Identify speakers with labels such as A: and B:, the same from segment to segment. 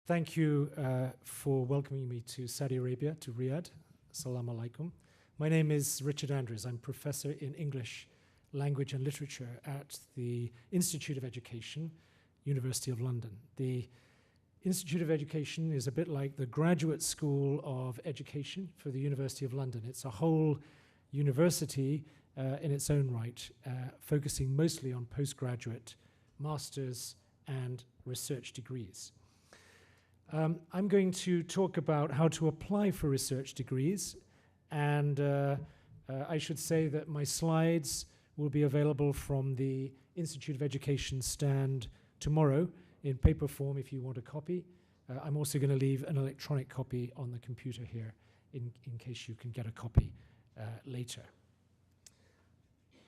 A: Thank you for welcoming me to Saudi Arabia, to Riyadh. Assalamu alaikum. My name is Richard Andrews. I'm professor in English Language and Literature at the Institute of Education, University of London. The Institute of Education is a bit like the Graduate School of Education for the University of London. It's a whole university in its own right, focusing mostly on postgraduate, master's, and research degrees. I'm going to talk about how to apply for research degrees, and I should say that my slides will be available from the Institute of Education stand tomorrow in paper form if you want a copy. I'm also going to leave an electronic copy on the computer here in case you can get a copy later.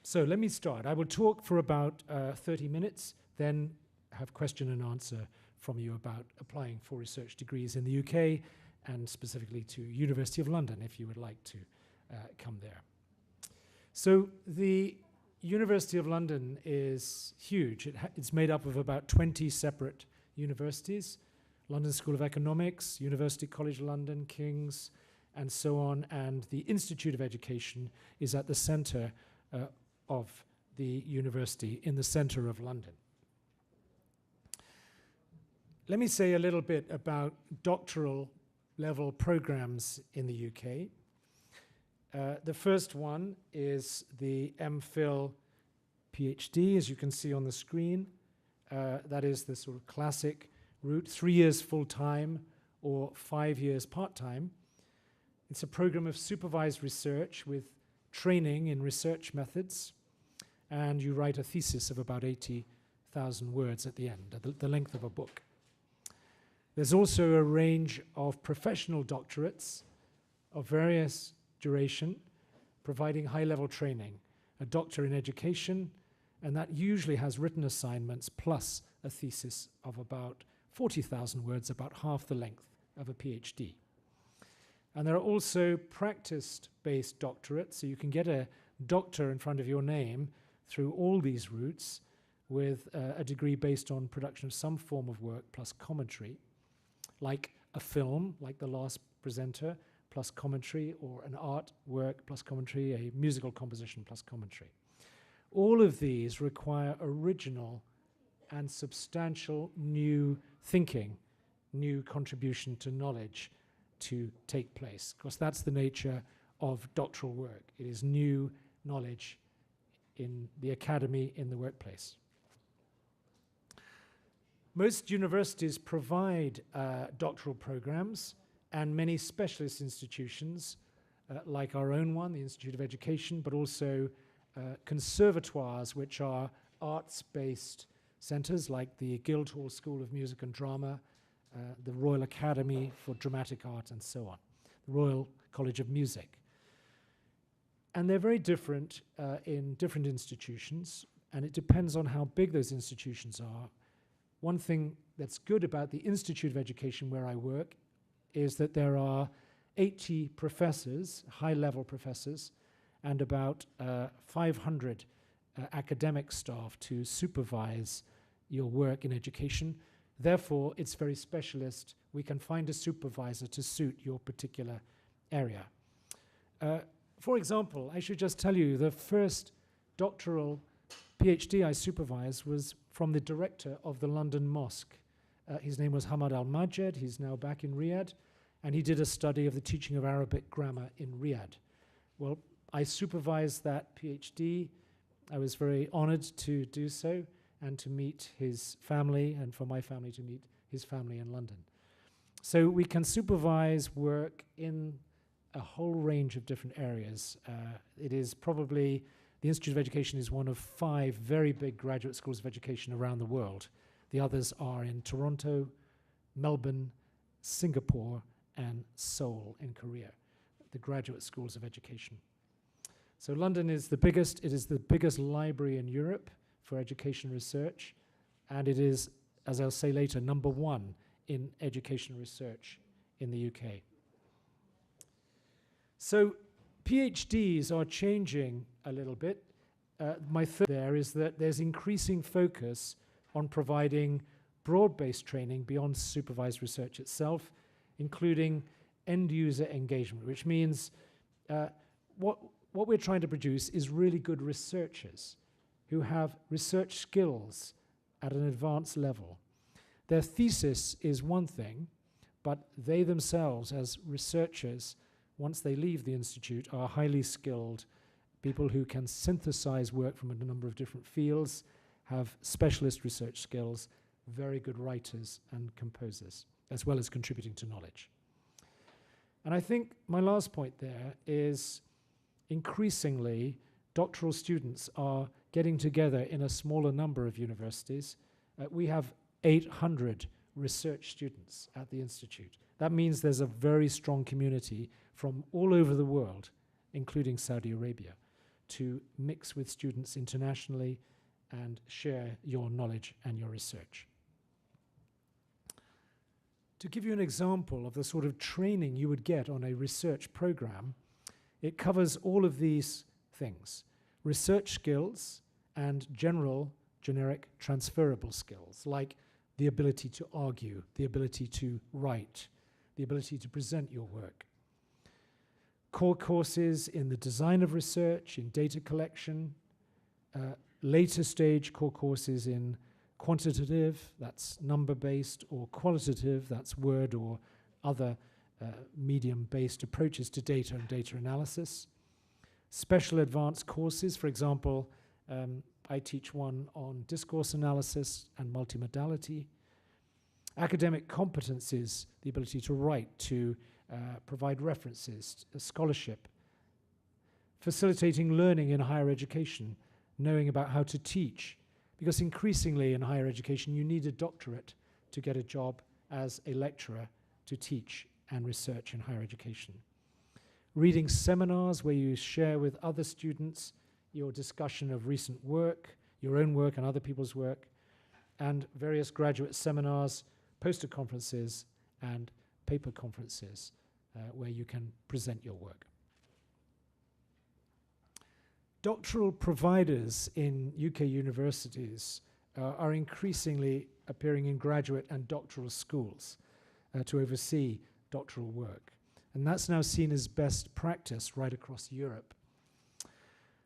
A: So let me start. I will talk for about 30 minutes, then have question and answer from you about applying for research degrees in the UK and specifically to University of London if you would like to come there. So the University of London is huge. It's made up of about 20 separate universities: London School of Economics, University College London, King's, and so on. And the Institute of Education is at the centre of the university, in the centre of London. Let me say a little bit about doctoral level programs in the UK. The first one is the Mphil Phd, as you can see on the screen. That is the sort of classic route, 3 years full-time or 5 years part-time. It's a program of supervised research with training in research methods, and you write a thesis of about 80,000 words at the end, the length of a book. There's also a range of professional doctorates of various duration, providing high-level training, a doctor in education, and that usually has written assignments plus a thesis of about 40,000 words, about half the length of a PhD. And there are also practice-based doctorates, so you can get a doctor in front of your name through all these routes with a degree based on production of some form of work plus commentary, like a film, like The Last Presenter, plus commentary, or an art work plus commentary, a musical composition plus commentary. All of these require original and substantial new thinking, new contribution to knowledge to take place, because that's the nature of doctoral work. It is new knowledge in the academy, in the workplace. Most universities provide doctoral programs, and many specialist institutions, like our own one, the Institute of Education, but also conservatoires, which are arts-based centres like the Guildhall School of Music and Drama, the Royal Academy for Dramatic Art, and so on, the Royal College of Music. And they're very different in different institutions, and it depends on how big those institutions are. One thing that's good about the Institute of Education where I work is that there are 80 professors, high-level professors, and about 500 academic staff to supervise your work in education. Therefore, it's very specialist. We can find a supervisor to suit your particular area. For example, I should just tell you, the first doctoral PhD I supervised was from the director of the London Mosque. His name was Hamad Al-Majed. He's now back in Riyadh, and he did a study of the teaching of Arabic grammar in Riyadh. Well, I supervised that PhD. I was very honored to do so and to meet his family, and for my family to meet his family in London. So we can supervise work in a whole range of different areas. It is probably, the Institute of Education is one of 5 very big graduate schools of education around the world. The others are in Toronto, Melbourne, Singapore, and Seoul in Korea, the graduate schools of education. So London is the biggest. It is the biggest library in Europe for education research, and it is, as I'll say later, #1 in education research in the UK. So PhDs are changing a little bit. My third there is that there's increasing focus on providing broad-based training beyond supervised research itself, including end-user engagement, which means what we're trying to produce is really good researchers who have research skills at an advanced level. Their thesis is one thing, but they themselves, as researchers, once they leave the institute, are highly skilled people who can synthesize work from a number of different fields, have specialist research skills, very good writers and composers, as well as contributing to knowledge. And I think my last point there is increasingly doctoral students are getting together in a smaller number of universities. We have 800 research students at the Institute. That means there's a very strong community from all over the world, including Saudi Arabia, to mix with students internationally and share your knowledge and your research. To give you an example of the sort of training you would get on a research program, it covers all of these things: research skills and generic transferable skills, like the ability to argue, the ability to write, the ability to present your work. Core courses in the design of research, in data collection, later stage core courses in quantitative, that's number-based, or qualitative, that's word or other medium-based approaches to data and data analysis. Special advanced courses, for example, I teach one on discourse analysis and multimodality. Academic competencies, the ability to write, to provide references, scholarship. Facilitating learning in higher education, knowing about how to teach, because increasingly in higher education you need a doctorate to get a job as a lecturer to teach and research in higher education. Reading seminars where you share with other students your discussion of recent work, your own work and other people's work, and various graduate seminars, poster conferences, and paper conferences where you can present your work. Doctoral providers in UK universities are increasingly appearing in graduate and doctoral schools to oversee doctoral work. And that's now seen as best practice right across Europe.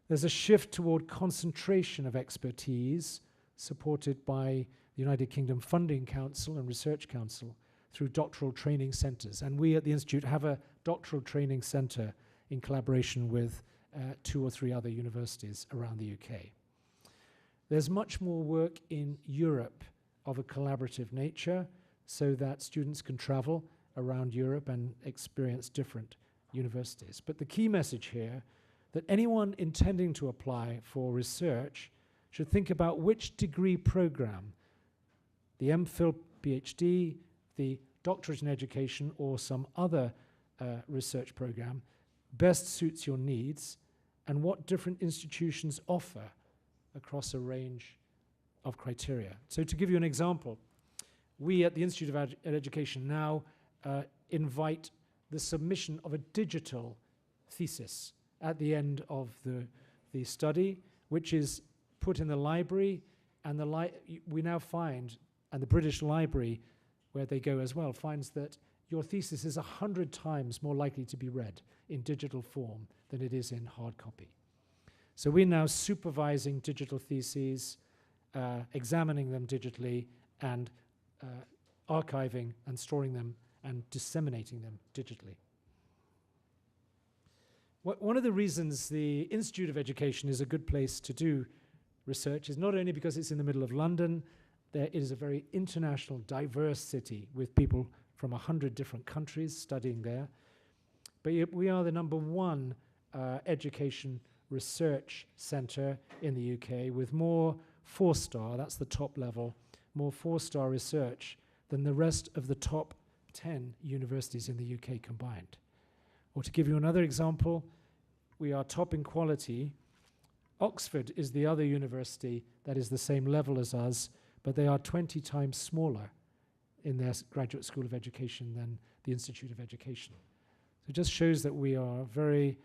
A: There's a shift toward concentration of expertise supported by the United Kingdom Funding Council and Research Council through doctoral training centres. And we at the Institute have a doctoral training centre in collaboration with 2 or 3 other universities around the UK. There's much more work in Europe of a collaborative nature so that students can travel around Europe and experience different universities. But the key message here, that anyone intending to apply for research should think about which degree program, the Mphil Phd, the Doctorate in Education, or some other research program, best suits your needs, and what different institutions offer across a range of criteria. So to give you an example, we at the Institute of Education now invite the submission of a digital thesis at the end of the study, which is put in the library, and we now find, and the British Library, where they go as well, finds that your thesis is 100 times more likely to be read in digital form than it is in hard copy. So we're now supervising digital theses, examining them digitally, and archiving and storing them and disseminating them digitally. One of the reasons the Institute of Education is a good place to do research is not only because it's in the middle of London. There is a very international, diverse city with people from 100 different countries studying there. But we are the #1 education research centre in the UK with more 4-star, that's the top level, more 4-star research than the rest of the top 10 universities in the UK combined. Or to give you another example, we are top in quality. Oxford is the other university that is the same level as us, but they are 20 times smaller in their graduate school of education than the Institute of Education. So it just shows that we are very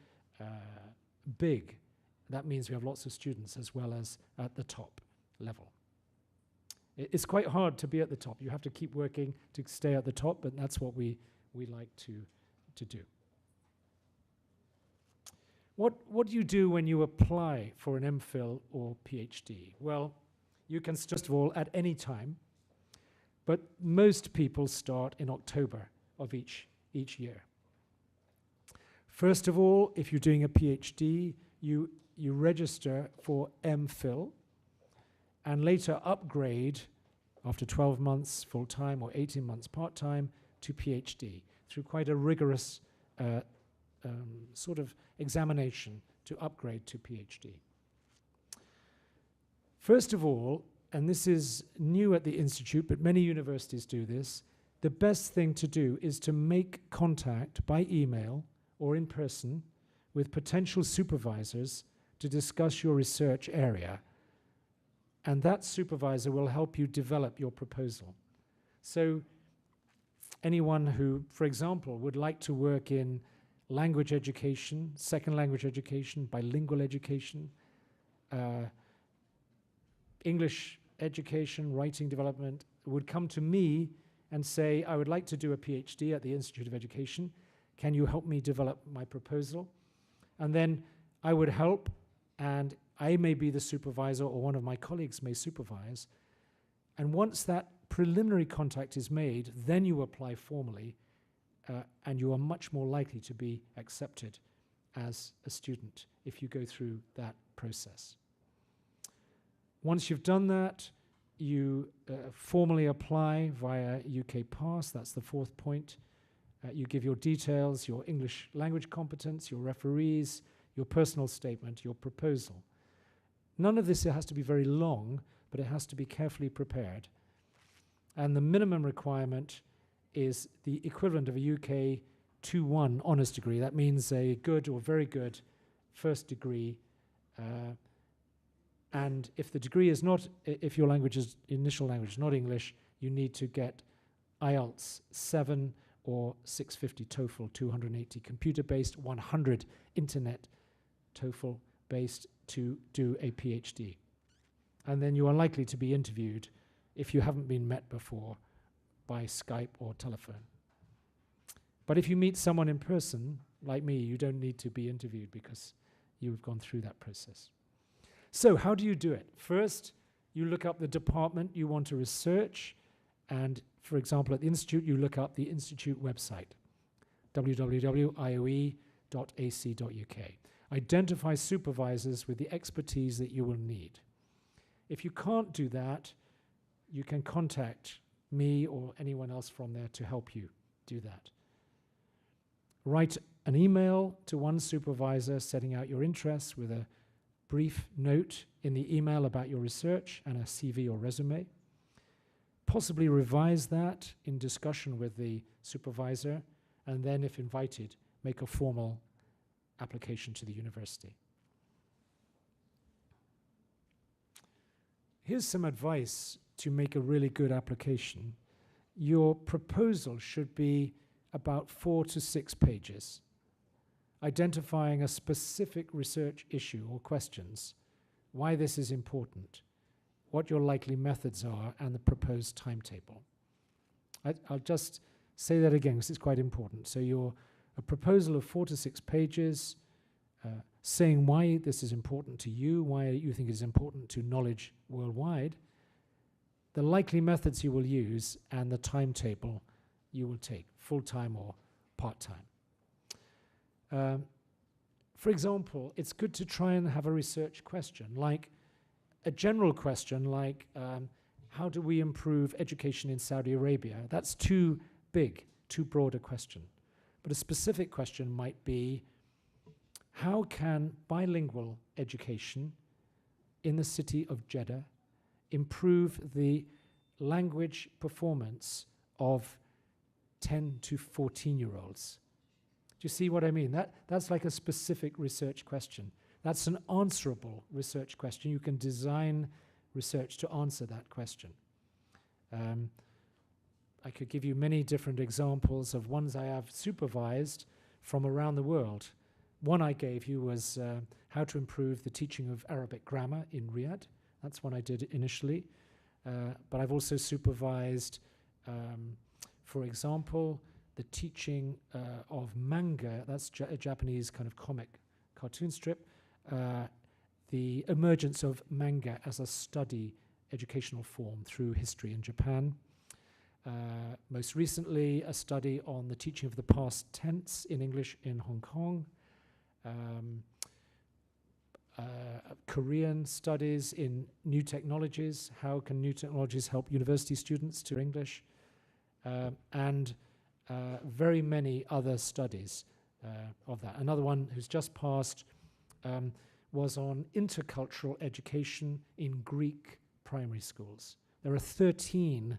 A: big. That means we have lots of students as well as at the top level. It's quite hard to be at the top. You have to keep working to stay at the top, but that's what we like to do. What do you do when you apply for an MPhil or PhD? Well, you can first of all at any time, but most people start in October of each year. First of all, if you're doing a PhD, you register for MPhil and later upgrade after 12 months full-time or 18 months part-time to PhD through quite a rigorous sort of examination to upgrade to PhD. First of all, and this is new at the Institute, but many universities do this, the best thing to do is to make contact by email or in person with potential supervisors to discuss your research area. And that supervisor will help you develop your proposal. So anyone who, for example, would like to work in language education, second language education, bilingual education, English education, writing development, would come to me and say, I would like to do a PhD at the Institute of Education. Can you help me develop my proposal? And then I would help, and I may be the supervisor or one of my colleagues may supervise. And once that preliminary contact is made, then you apply formally, and you are much more likely to be accepted as a student if you go through that process. Once you've done that, you formally apply via UK Pass. That's the fourth point. You give your details, your English language competence, your referees, your personal statement, your proposal. None of this has to be very long, but it has to be carefully prepared. And the minimum requirement is the equivalent of a UK 2-1 honours degree. That means a good or very good first degree. And if the degree is not, if your language is, initial language is not English, you need to get IELTS 7 or 650 TOEFL 280 computer-based, 100 internet TOEFL-based to do a PhD. And then you are likely to be interviewed if you haven't been met before by Skype or telephone. But if you meet someone in person, like me, you don't need to be interviewed because you've gone through that process. So how do you do it? First, you look up the department you want to research, and for example, at the Institute, you look up the Institute website, www.ioe.ac.uk. Identify supervisors with the expertise that you will need. If you can't do that, you can contact me or anyone else from there to help you do that. Write an email to one supervisor setting out your interests with a brief note in the email about your research and a CV or resume. Possibly revise that in discussion with the supervisor, and then, if invited, make a formal application to the university. Here's some advice to make a really good application. Your proposal should be about 4 to 6 pages, identifying a specific research issue or questions, why this is important, what your likely methods are, and the proposed timetable. I'll just say that again because it's quite important. So a proposal of 4 to 6 pages, saying why this is important to you, why you think it's important to knowledge worldwide, the likely methods you will use, and the timetable you will take, full-time or part-time. For example, it's good to try and have a research question, like a general question like, how do we improve education in Saudi Arabia? That's too big, too broad a question. But a specific question might be, how can bilingual education in the city of Jeddah improve the language performance of 10 to 14-year-olds? Do you see what I mean? That's like a specific research question. That's an answerable research question. You can design research to answer that question. I could give you many different examples of ones I have supervised from around the world. One I gave you was how to improve the teaching of Arabic grammar in Riyadh. That's one I did initially. but I've also supervised, for example, the teaching of manga, that's a Japanese kind of comic cartoon strip, the emergence of manga as a study educational form through history in Japan. Most recently, a study on the teaching of the past tense in English in Hong Kong. Korean studies in new technologies. How can new technologies help university students to English? And very many other studies of that. Another one who's just passed was on intercultural education in Greek primary schools. There are 13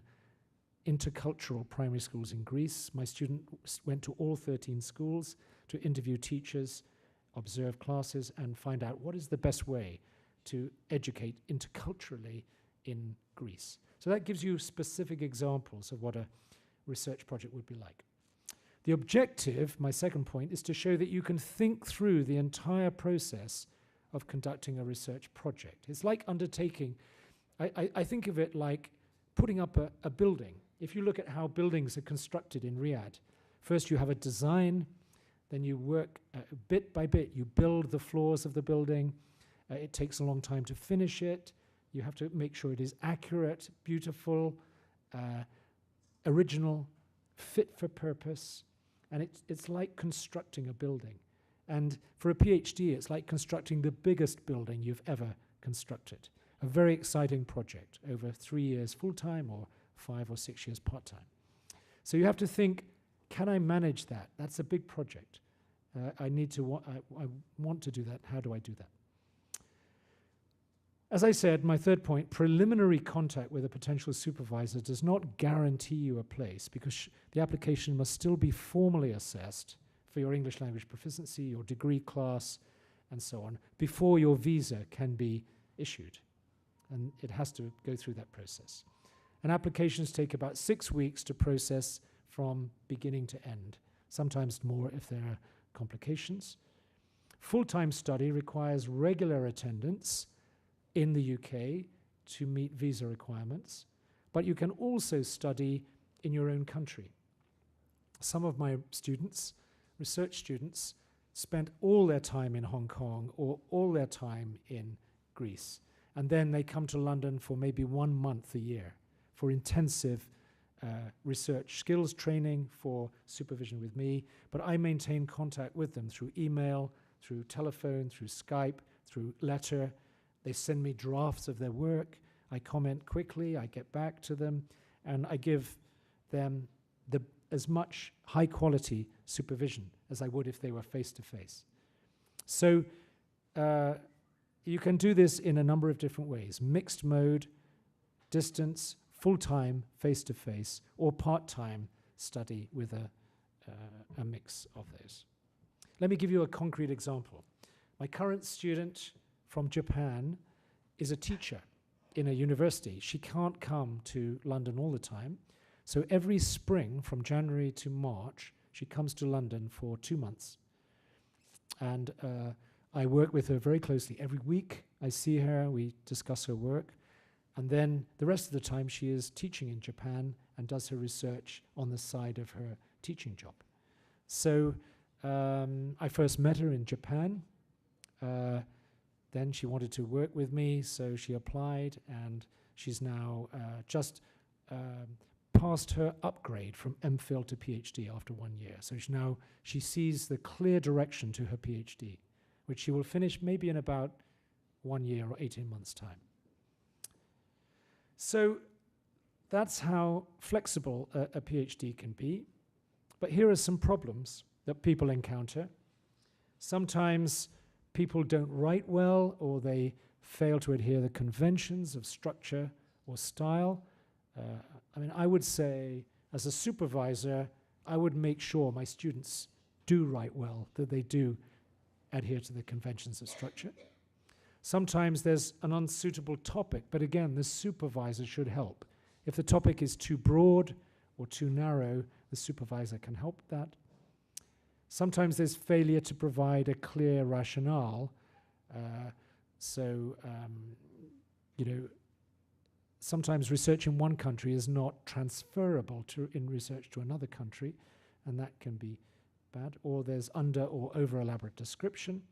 A: intercultural primary schools in Greece. My student went to all 13 schools to interview teachers, observe classes, and find out what is the best way to educate interculturally in Greece. So that gives you specific examples of what a research project would be like. The objective, my second point, is to show that you can think through the entire process of conducting a research project. It's like undertaking, I think of it like putting up a building. If you look at how buildings are constructed in Riyadh, first you have a design, then you work bit by bit. You build the floors of the building. It takes a long time to finish it. You have to make sure it is accurate, beautiful, original, fit for purpose. And it's like constructing a building. And for a PhD, it's like constructing the biggest building you've ever constructed. A very exciting project over 3 years full-time or 5 or 6 years part-time. So you have to think, can I manage that? That's a big project. I want to do that. How do I do that? As I said, my third point, preliminary contact with a potential supervisor does not guarantee you a place because the application must still be formally assessed for your English language proficiency, your degree class, and so on, before your visa can be issued. And it has to go through that process. And applications take about 6 weeks to process from beginning to end, sometimes more if there are complications. Full-time study requires regular attendance in the UK to meet visa requirements, but you can also study in your own country. Some of my students, research students, spent all their time in Hong Kong or all their time in Greece, and then they come to London for maybe 1 month a year for intensive research skills training, for supervision with me, but I maintain contact with them through email, through telephone, through Skype, through letter. They send me drafts of their work. I comment quickly, I get back to them, and I give them as much high-quality supervision as I would if they were face-to-face. So you can do this in a number of different ways: mixed mode, distance, full-time, face-to-face, or part-time study with a mix of those. Let me give you a concrete example. My current student from Japan is a teacher in a university. She can't come to London all the time. So every spring, from January to March, she comes to London for 2 months. And I work with her very closely. Every week I see her, we discuss her work. And then the rest of the time she is teaching in Japan and does her research on the side of her teaching job. So I first met her in Japan. Then she wanted to work with me, so she applied, and she's now just passed her upgrade from Mphil to PhD after 1 year. So she sees the clear direction to her PhD, which she will finish maybe in about 1 year or 18 months' time. So that's how flexible a PhD can be. But here are some problems that people encounter. Sometimes people don't write well, or they fail to adhere the conventions of structure or style. I would say, as a supervisor, I would make sure my students do write well, that they do adhere to the conventions of structure. Sometimes there's an unsuitable topic, but again, the supervisor should help. If the topic is too broad or too narrow, the supervisor can help that. Sometimes there's failure to provide a clear rationale. Sometimes research in one country is not transferable in research to another country, and that can be bad. Or there's under or over elaborate description.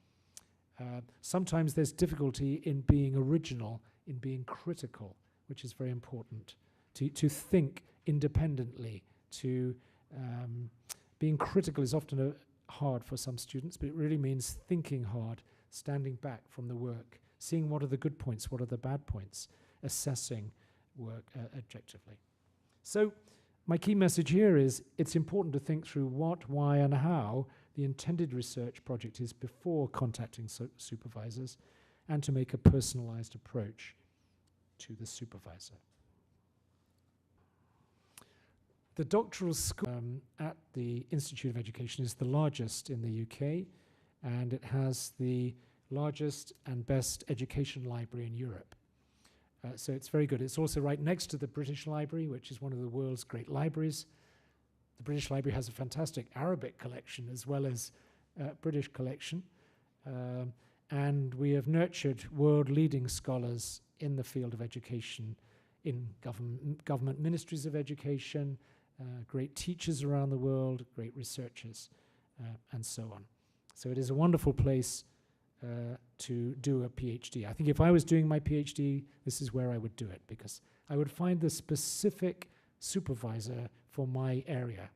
A: Sometimes there's difficulty in being original, in being critical, which is very important. To think independently, being critical is often hard for some students, but it really means thinking hard, standing back from the work, seeing what are the good points, what are the bad points, assessing work objectively. So my key message here is it's important to think through what, why, and how the intended research project is before contacting supervisors, and to make a personalized approach to the supervisor. The doctoral school at the Institute of Education is the largest in the UK, and it has the largest and best education library in Europe. So it's very good. It's also right next to the British Library, which is one of the world's great libraries. The British Library has a fantastic Arabic collection as well as British collection. And we have nurtured world-leading scholars in the field of education, in government ministries of education, great teachers around the world, great researchers, and so on. So it is a wonderful place to do a PhD. I think if I was doing my PhD, this is where I would do it, because I would find the specific supervisor for my area.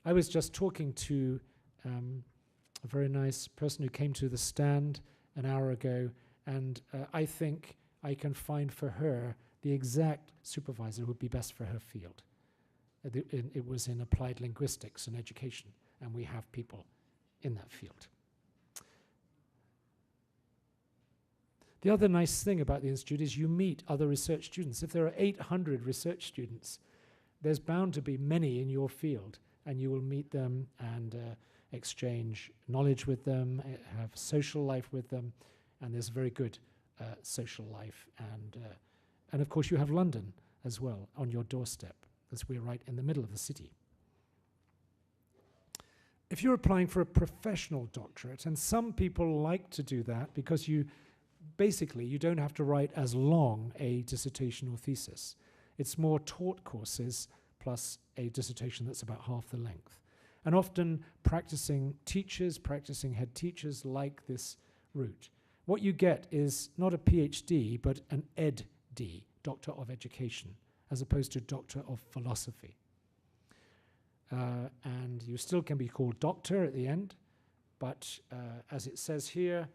A: I was just talking to a very nice person who came to the stand an hour ago, and I think I can find for her the exact supervisor who would be best for her field. It was in applied linguistics and education, and we have people in that field. The other nice thing about the Institute is you meet other research students. If there are 800 research students, there's bound to be many in your field, and you will meet them and exchange knowledge with them, have social life with them, and there's a very good social life. And of course you have London as well on your doorstep, as we're right in the middle of the city. If you're applying for a professional doctorate, and some people like to do that because you don't have to write as long a dissertation or thesis. It's more taught courses plus a dissertation that's about half the length. And often practicing teachers, practicing head teachers like this route. What you get is not a PhD, but an EdD, Doctor of Education, as opposed to Doctor of Philosophy. And you still can be called doctor at the end, but as it says here,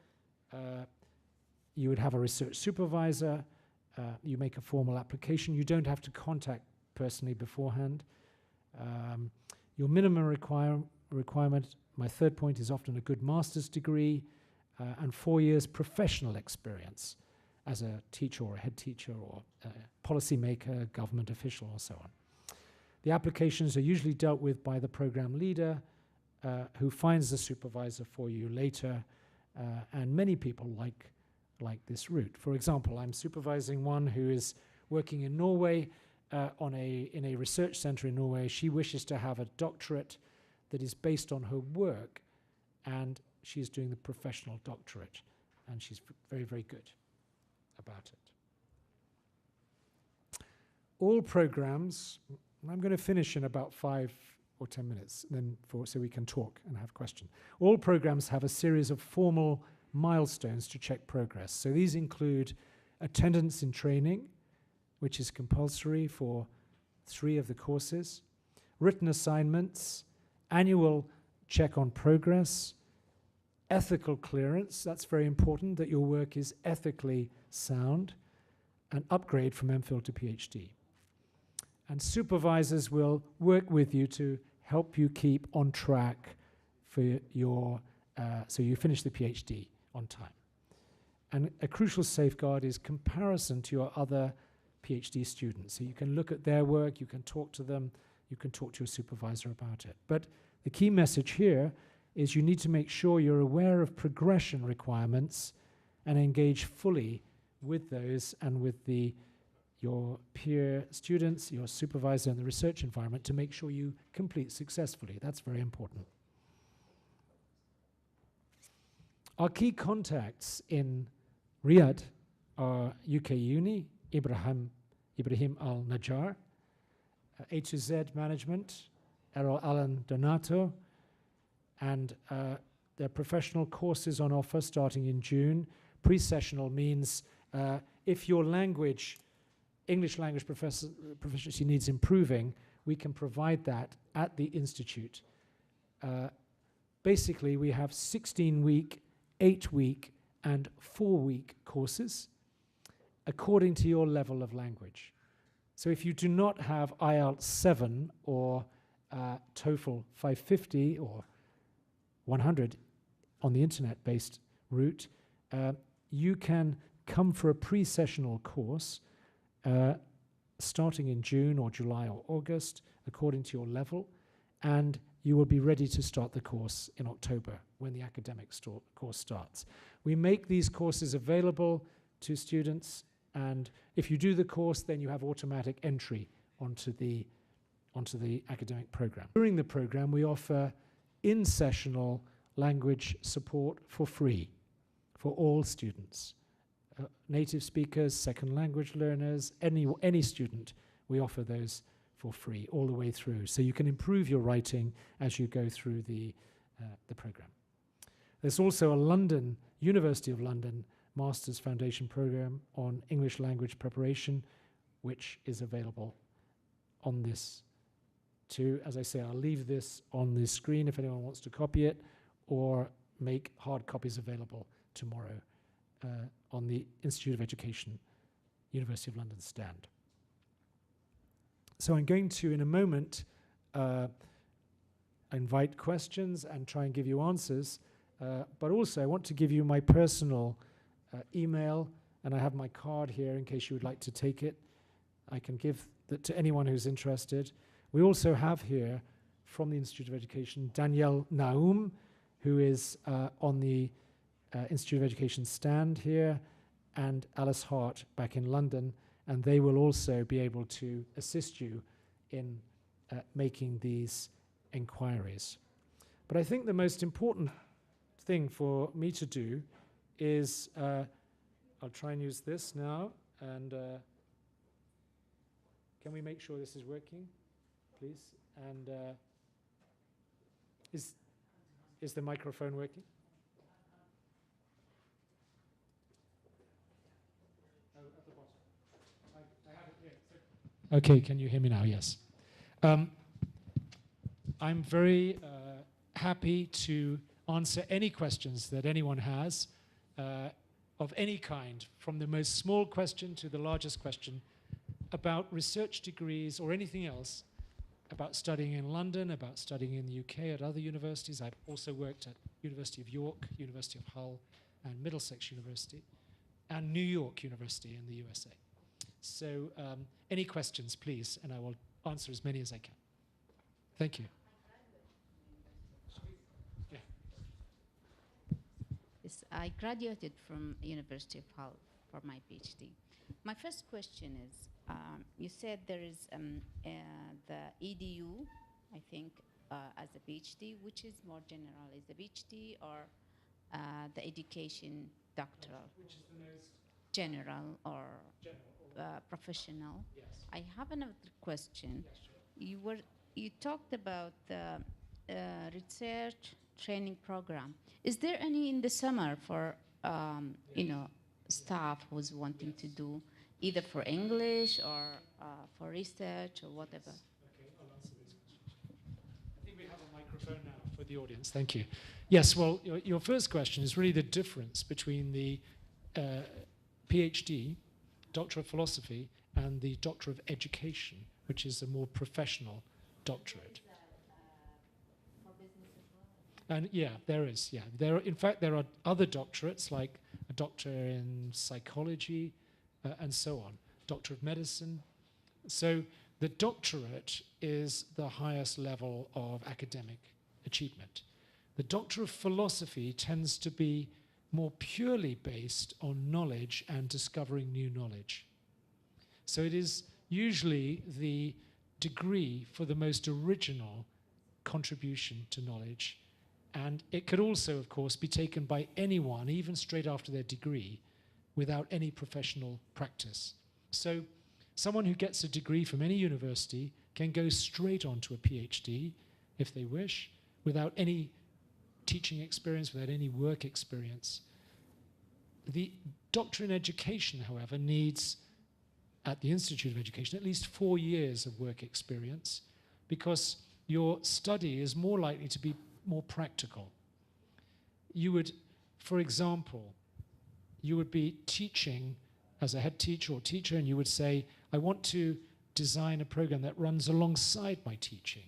A: you would have a research supervisor, you make a formal application, you don't have to contact personally beforehand. Your minimum requirement, my third point, is often a good master's degree and 4 years professional experience as a teacher or a head teacher or a policy maker, government official, or so on. The applications are usually dealt with by the program leader who finds the supervisor for you later, and many people like this route. For example, I'm supervising one who is working in Norway in a research center in Norway. She wishes to have a doctorate that is based on her work, and she's doing the professional doctorate, and she's very, very good about it. All programs, I'm going to finish in about 5 or 10 minutes, then so we can talk and have questions. All programs have a series of formal milestones to check progress. So these include attendance in training, which is compulsory for 3 of the courses, written assignments, annual check on progress, ethical clearance, that's very important, that your work is ethically sound, and upgrade from Mphil to PhD. And supervisors will work with you to help you keep on track for your, so you finish the PhD on time. And a crucial safeguard is comparison to your other PhD students. So you can look at their work, you can talk to them, you can talk to your supervisor about it. But the key message here is you need to make sure you're aware of progression requirements and engage fully with those and with your peer students, your supervisor, and the research environment to make sure you complete successfully. That's very important. Our key contacts in Riyadh are UK Uni, Ibrahim Al-Najjar, A to Z Management, Errol Alan Donato, and there are professional courses on offer starting in June. Pre-sessional means if your English language proficiency needs improving, we can provide that at the Institute. Basically, we have 16-week, 8-week, and 4-week courses according to your level of language. So if you do not have IELTS 7 or TOEFL 550 or 100 on the internet-based route, you can come for a pre-sessional course starting in June or July or August, according to your level, and you will be ready to start the course in October when the academic course starts. We make these courses available to students, and if you do the course, then you have automatic entry onto the academic program. During the program, we offer in-sessional language support for free for all students. Native speakers, second language learners, any student, we offer those for free all the way through. So you can improve your writing as you go through the program. There's also a University of London Master's Foundation program on English language preparation, which is available on this too. As I say, I'll leave this on the screen if anyone wants to copy it, or make hard copies available tomorrow on the Institute of Education, University of London stand. So I'm going to, in a moment, invite questions and try and give you answers, but also I want to give you my personal email, and I have my card here in case you would like to take it. I can give that to anyone who's interested. We also have here, from the Institute of Education, Danielle Naum, who is on the Institute of Education stand here, and Alice Hart back in London, and they will also be able to assist you in making these inquiries. But I think the most important thing for me to do is, I'll try and use this now, and can we make sure this is working, please? And is the microphone working? Oh, at the bottom. I have it here. Okay, can you hear me now? Yes. I'm very happy to answer any questions that anyone has of any kind, from the most small question to the largest question, about research degrees or anything else, about studying in London, about studying in the UK at other universities. I've also worked at University of York, University of Hull, and Middlesex University, and New York University in the USA. So any questions, please, and I will answer as many as I can. Thank you. Yeah.
B: Yes, I graduated from University of Hull for my PhD. My first question is, you said there is the EDU, I think, as a PhD. Which is more general? Is the PhD or the education doctoral?
A: Which is the most
B: general or professional?
A: Yes.
B: I have another question.
A: Yes, sure.
B: You talked about the research training program. Is there any in the summer for staff who's wanting to do either for English or for research or whatever?
A: Yes. Okay, I'll answer these questions. I think we have a microphone now for the audience. Thank you. Yes, well, your first question is really the difference between the PhD, Doctor of Philosophy, and the Doctor of Education, which is a more professional doctorate.
B: For business as well?
A: And yeah, there is, yeah. In fact, there are other doctorates, like a doctor in psychology, and so on, Doctor of Medicine. So the doctorate is the highest level of academic achievement. The Doctor of Philosophy tends to be more purely based on knowledge and discovering new knowledge. So it is usually the degree for the most original contribution to knowledge. And it could also, of course, be taken by anyone, even straight after their degree, without any professional practice. So someone who gets a degree from any university can go straight on to a PhD if they wish, without any teaching experience, without any work experience. The doctorate in education, however, needs, at the Institute of Education, at least 4 years of work experience, because your study is more likely to be more practical. You would, for example, you would be teaching as a head teacher or teacher, and you would say, I want to design a program that runs alongside my teaching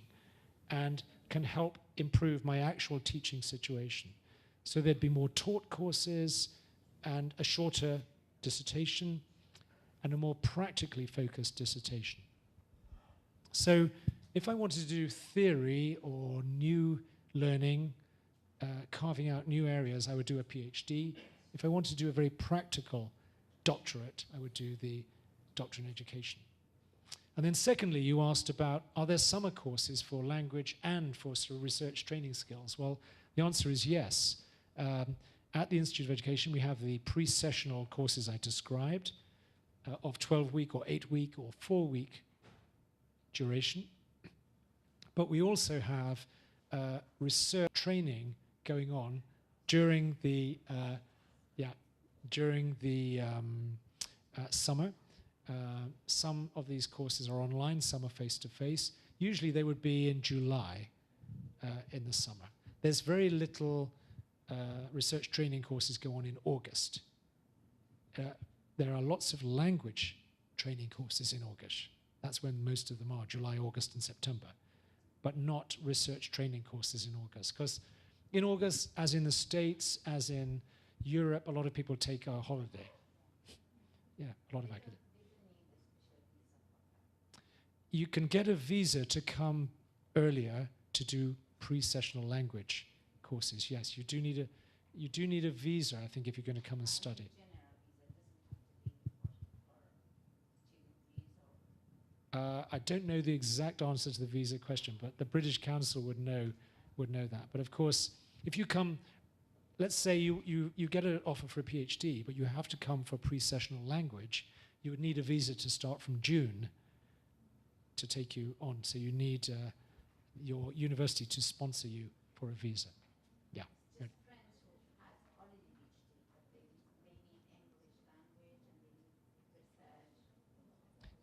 A: and can help improve my actual teaching situation. So there'd be more taught courses and a shorter dissertation and a more practically focused dissertation. So if I wanted to do theory or new learning, carving out new areas, I would do a PhD. If I wanted to do a very practical doctorate, I would do the doctorate in education. And then secondly, you asked about, are there summer courses for language and for sort of research training skills? Well, the answer is yes. At the Institute of Education, we have the pre-sessional courses I described of 12-week or 8-week or 4-week duration. But we also have research training going on during the summer. Some of these courses are online, some are face-to-face. Usually they would be in July in the summer. There's very little research training courses go on in August. There are lots of language training courses in August. That's when most of them are, July, August, and September. But not research training courses in August. Because in August, as in the States, as in Europe, a lot of people take a holiday. Yeah, a lot of academics. You can get a visa to come earlier to do pre-sessional language courses. Yes, you do need a visa, I think, if you're going to come and study. I don't know the exact answer to the visa question, but the British Council would know that. But of course, if you come, let's say you get an offer for a PhD, but you have to come for pre-sessional language, you would need a visa to start from June to take you on. So you need your university to sponsor you for a visa. Yeah. Right.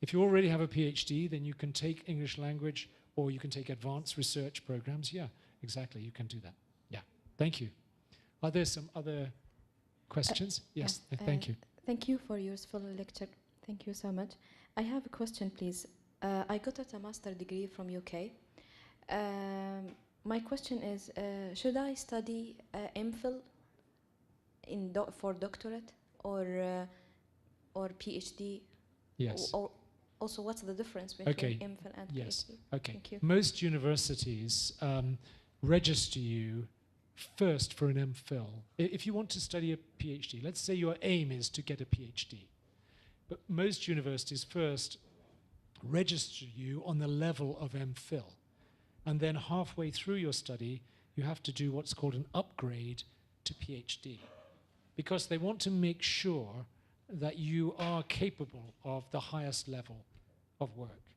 A: If you already have a PhD, then you can take English language or you can take advanced research programs. Yeah, exactly. You can do that. Yeah. Thank you. Are there some other questions? Yes. Thank you.
C: Thank you for your useful lecture. Thank you so much. I have a question, please. I got a master's degree from UK. My question is, should I study Mphil for doctorate or PhD?
A: Yes.
C: Or also, what's the difference between Mphil and PhD?
A: Okay.
C: Thank you.
A: Most universities register you first for an Mphil. If you want to study a PhD, let's say your aim is to get a PhD, but most universities first register you on the level of Mphil. And then halfway through your study, you have to do what's called an upgrade to PhD, because they want to make sure that you are capable of the highest level of work.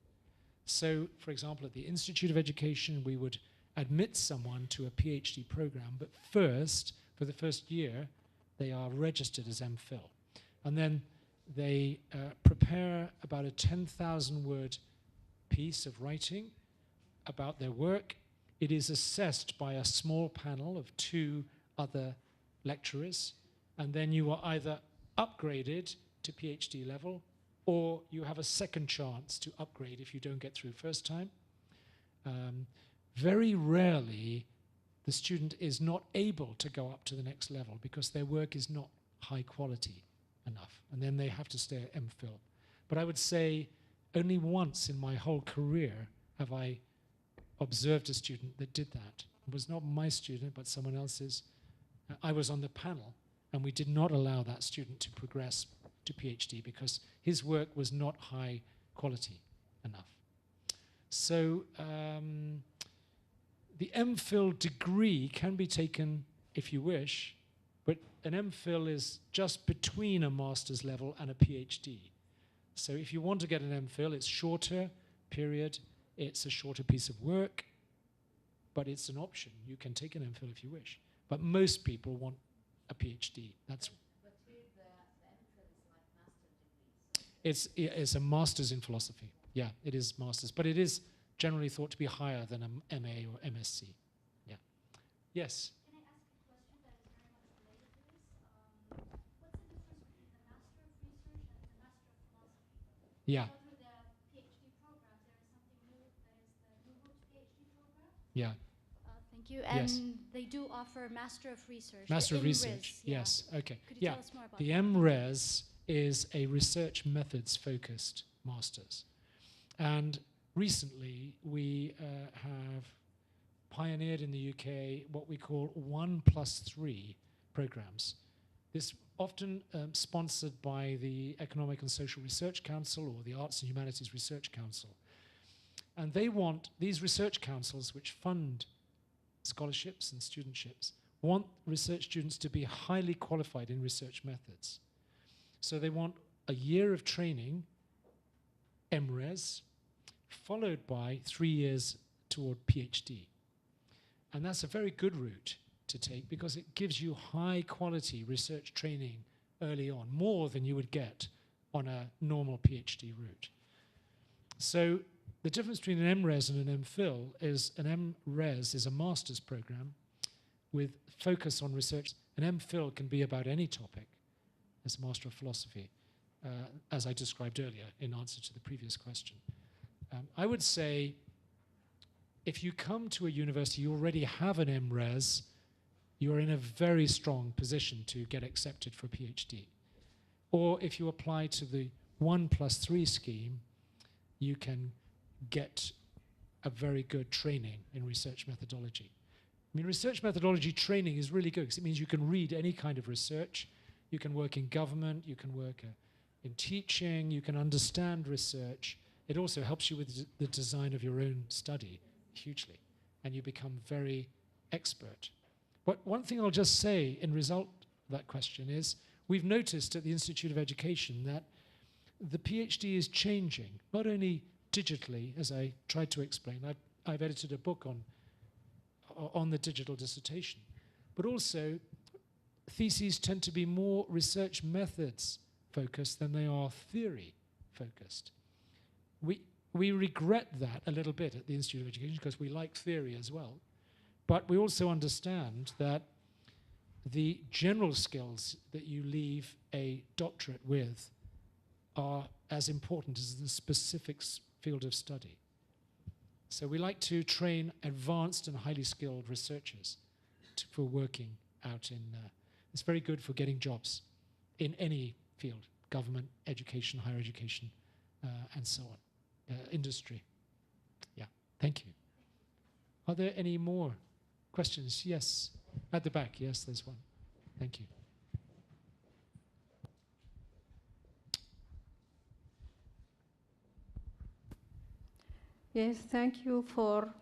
A: So, for example, at the Institute of Education, we would admit someone to a PhD program, but first, for the first year, they are registered as Mphil. And then they prepare about a 10,000-word piece of writing about their work. It is assessed by a small panel of 2 other lecturers, and then you are either upgraded to PhD level, or you have a second chance to upgrade if you don't get through first time. Very rarely, the student is not able to go up to the next level because their work is not high quality enough, and then they have to stay at Mphil. But I would say only once in my whole career have I observed a student that did that. It was not my student, but someone else's. I was on the panel, and we did not allow that student to progress to PhD because his work was not high quality enough. So the Mphil degree can be taken if you wish, but an MPhil is just between a master's level and a PhD. So if you want to get an MPhil, it's shorter period, it's a shorter piece of work, but it's an option. You can take an MPhil if you wish. But most people want a PhD. That's
B: but here the MPhil is like master degrees.
A: it's a master's in philosophy. Yeah, it is master's, but it is generally thought to be higher than an MA or MSc. Yeah. Yes.
D: Can I ask a question that is very much related to this? What's the difference between the Master of Research and the Master of Philosophy?
A: Yeah.
D: So through the PhD program, there is something new that is the New Route PhD program.
A: Yeah.
D: Thank you.
A: Yes.
D: And they do offer Master of Research.
A: Master of
D: the
A: Research.
D: MRes, yeah.
A: Yes. Okay.
D: Could you
A: Yeah.
D: tell us more about
A: The
D: that?
A: MRes is a research methods focused master's. And recently we have pioneered in the UK what we call 1+3 programs. This often sponsored by the Economic and Social Research Council or the Arts and Humanities Research Council. And they want, these research councils which fund scholarships and studentships, want research students to be highly qualified in research methods. So they want a year of training, MRes, followed by 3 years toward PhD. And that's a very good route to take because it gives you high quality research training early on, more than you would get on a normal PhD route. So the difference between an MRes and an MPhil is an MRes is a master's program with focus on research. An MPhil can be about any topic as a Master of Philosophy, as I described earlier in answer to the previous question. I would say if you come to a university, you already have an MRes, you're in a very strong position to get accepted for a PhD. Or if you apply to the 1+3 scheme, you can get a very good training in research methodology. I mean, research methodology training is really good because it means you can read any kind of research. You can work in government, you can work in teaching, you can understand research. It also helps you with the design of your own study hugely, and you become very expert. But one thing I'll just say in result of that question is we've noticed at the Institute of Education that the PhD is changing, not only digitally, as I tried to explain. I've edited a book on the digital dissertation, but also theses tend to be more research methods focused than they are theory focused. We regret that a little bit at the Institute of Education because we like theory as well, but we also understand that the general skills that you leave a doctorate with are as important as the specific field of study. So we like to train advanced and highly skilled researchers for working out in, it's very good for getting jobs in any field, government, education, higher education, and so on, industry. Yeah, thank you. Are there any more questions? Yes, at the back, yes, there's one. Thank you.
E: Yes, thank you for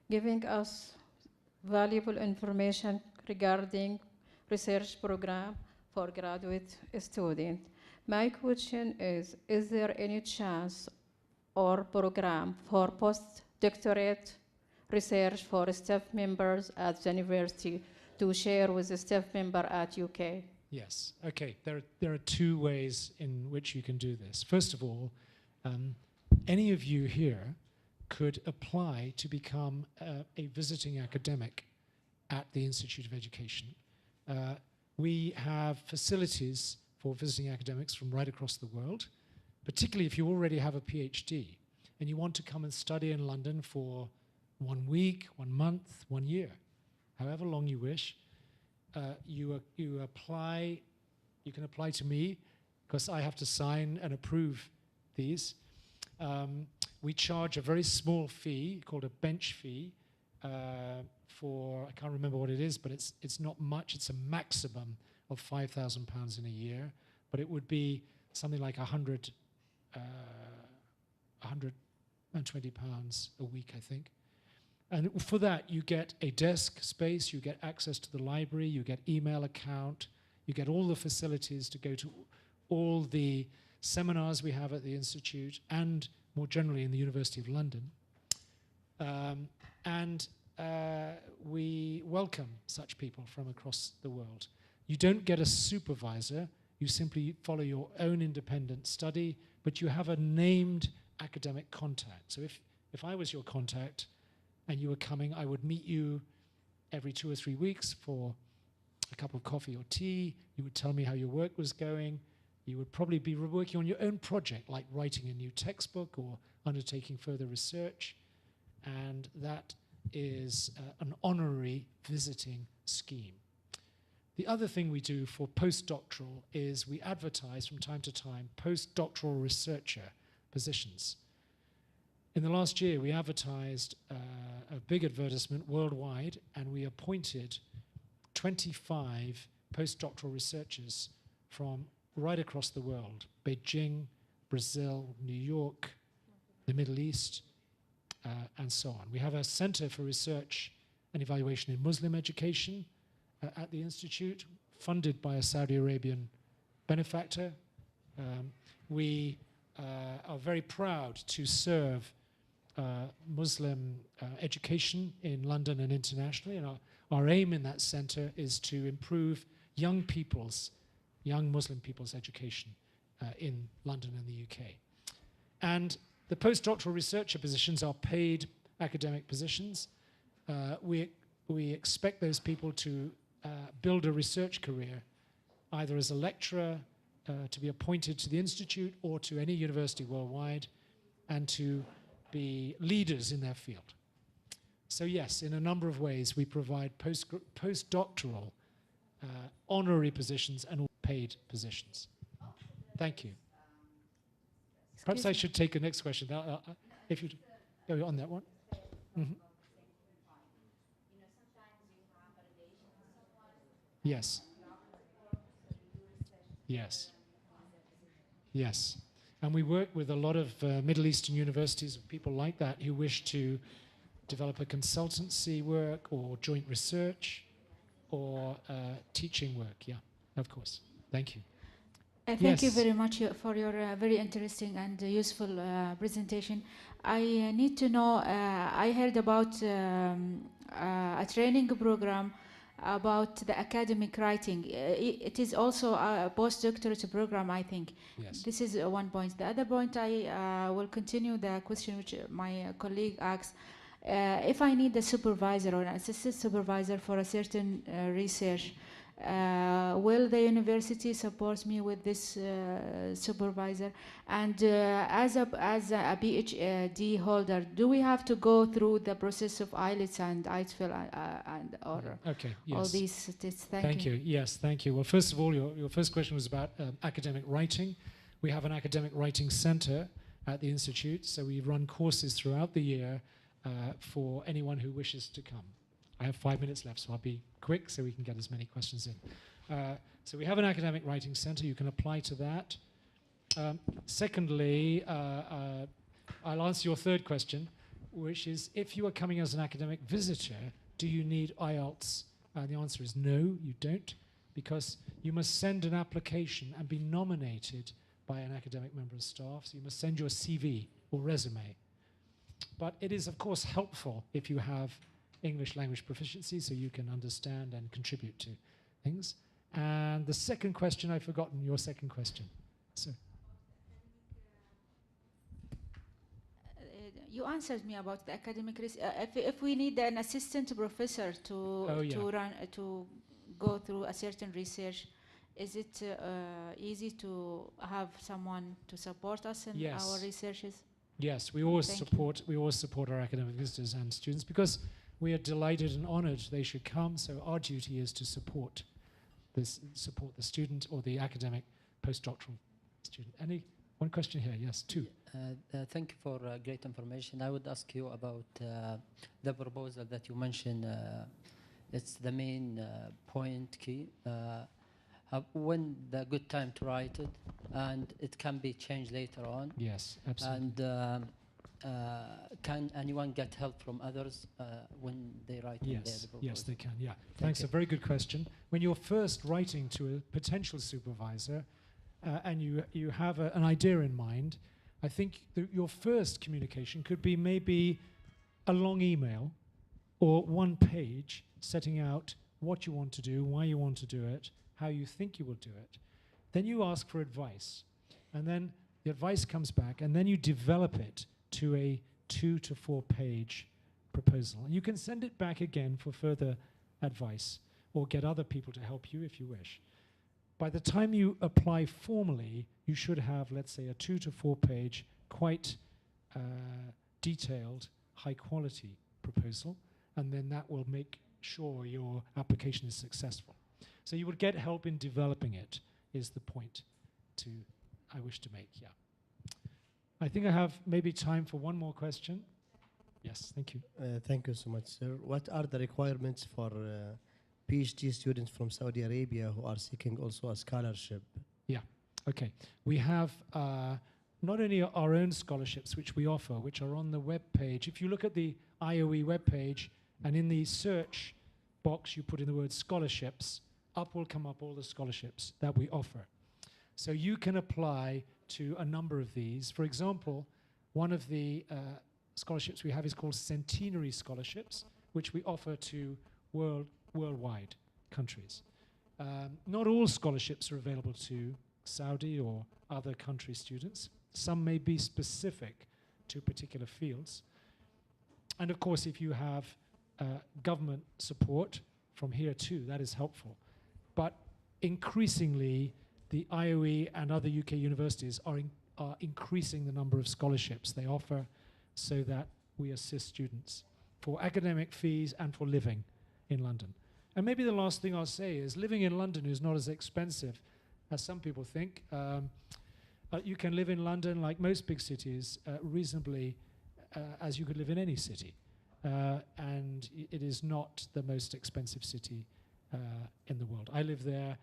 E: giving us valuable information regarding research program for graduate students. My question is there any chance or program for postdoctorate research for staff members at the university to share with the staff member at UK?
A: Yes, okay, there are two ways in which you can do this. First of all, any of you here could apply to become a visiting academic at the Institute of Education. We have facilities for visiting academics from right across the world, particularly if you already have a PhD and you want to come and study in London for 1 week, 1 month, 1 year, however long you wish. You can apply to me because I have to sign and approve these. We charge a very small fee called a bench fee for, I can't remember what it is, but it's not much. It's a maximum of £5,000 in a year, but it would be something like £120 a week, I think. And for that, you get a desk space, you get access to the library, you get email account, you get all the facilities to go to all the seminars we have at the Institute and more generally in the University of London. We welcome such people from across the world. You don't get a supervisor, you simply follow your own independent study, but you have a named academic contact. So if I was your contact and you were coming, I would meet you every 2 or 3 weeks for a cup of coffee or tea. You would tell me how your work was going. You would probably be working on your own project, like writing a new textbook or undertaking further research. And that is an honorary visiting scheme. The other thing we do for postdoctoral is we advertise from time to time postdoctoral researcher positions. In the last year, we advertised a big advertisement worldwide, and we appointed 25 postdoctoral researchers from right across the world: Beijing, Brazil, New York, the Middle East, and so on. We have a center for research and evaluation in Muslim education at the Institute, funded by a Saudi Arabian benefactor. We are very proud to serve Muslim education in London and internationally, and our aim in that center is to improve young Muslim people's education in London and the UK. And the postdoctoral researcher positions are paid academic positions. We expect those people to build a research career, either as a lecturer, to be appointed to the Institute or to any university worldwide, and to be leaders in their field. So yes, in a number of ways, we provide postdoctoral honorary positions and paid positions. Thank you. Perhaps I should take the next question. If you go on that one. Mm-hmm. Yes. Yes. Yes. And we work with a lot of Middle Eastern universities, people like that, who wish to develop a consultancy work or joint research or teaching work. Yeah, of course. Thank you.
F: Thank you very much for your very interesting and useful presentation. I need to know, I heard about a training program about the academic writing. It is also a postdoctorate program, I think.
A: Yes.
F: This is one point. The other point, I will continue the question which my colleague asked. If I need a supervisor or an assistant supervisor for a certain research, will the university support me with this supervisor? And as a PhD holder, do we have to go through the process of IELTS and IELTS and
A: okay, yes.
F: all these tests?
A: Thank you. Yes, thank you. Well, first of all, your first question was about academic writing. We have an academic writing center at the Institute, so we run courses throughout the year for anyone who wishes to come. I have 5 minutes left, so I'll be quick so we can get as many questions in. So we have an academic writing center. You can apply to that. Secondly, I'll answer your third question, which is if you are coming as an academic visitor, do you need IELTS? The answer is no, you don't, because you must send an application and be nominated by an academic member of staff. So you must send your CV or resume. But it is, of course, helpful if you have English language proficiency, so you can understand and contribute to things. And the second question, I've forgotten your second question. So.
F: You answered me about the academic if we need an assistant professor to go through a certain research, is it easy to have someone to support us in our researches?
A: Yes, we always support our academic visitors and students because we are delighted and honored they should come. So our duty is to support the student or the academic postdoctoral student. One question here? Yes, two.
G: Thank you for great information. I would ask you about the proposal that you mentioned. It's the main point key. When the good time to write it, and it can be changed later on.
A: Yes, absolutely.
G: And can anyone get help from others when they write in their
A: Yes,
G: proposal?
A: yes, they can, yeah. Thanks,
G: you.
A: a very good question. When you're first writing to a potential supervisor and you have an idea in mind, I think your first communication could be maybe a long email or one page setting out what you want to do, why you want to do it, how you think you will do it. Then you ask for advice, and then the advice comes back, and then you develop it to a 2 to 4 page proposal. And you can send it back again for further advice or get other people to help you if you wish. By the time you apply formally, you should have, let's say, a 2 to 4 page, quite detailed, high quality proposal, and then that will make sure your application is successful. So you would get help in developing it, is the point I wish to make, yeah. I think I have maybe time for one more question. Yes, thank you.
H: Thank you so much, sir. What are the requirements for PhD students from Saudi Arabia who are seeking also a scholarship?
A: Yeah, okay. We have not only our own scholarships, which we offer, which are on the web page. If you look at the IOE web page, and in the search box you put in the word scholarships, up will come up all the scholarships that we offer. So you can apply to a number of these. For example, one of the scholarships we have is called Centenary Scholarships, which we offer to worldwide countries. Not all scholarships are available to Saudi or other country students. Some may be specific to particular fields. And of course, if you have government support from here too, that is helpful. But increasingly, the IOE and other UK universities are increasing the number of scholarships they offer so that we assist students for academic fees and for living in London. And maybe the last thing I'll say is living in London is not as expensive as some people think. You can live in London, like most big cities, reasonably as you could live in any city. And it is not the most expensive city in the world. I live there,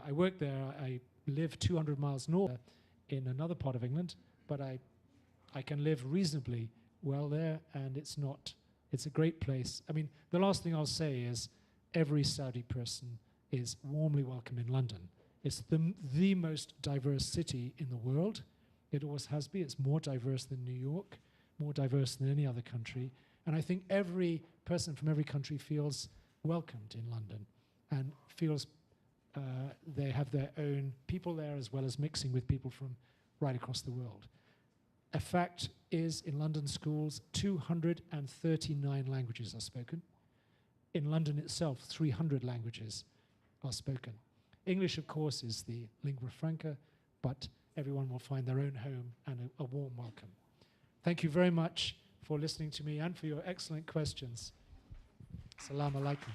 A: I work there, I live 200 miles north in another part of England, but I can live reasonably well there, and it's a great place. I mean, the last thing I'll say is every Saudi person is warmly welcome in London. It's the most diverse city in the world. It always has been. It's more diverse than New York, more diverse than any other country. And I think every person from every country feels welcomed in London and feels they have their own people there, as well as mixing with people from right across the world. A fact is, in London schools, 239 languages are spoken. In London itself, 300 languages are spoken. English, of course, is the lingua franca, but everyone will find their own home and a warm welcome. Thank you very much for listening to me and for your excellent questions. Assalamu alaikum.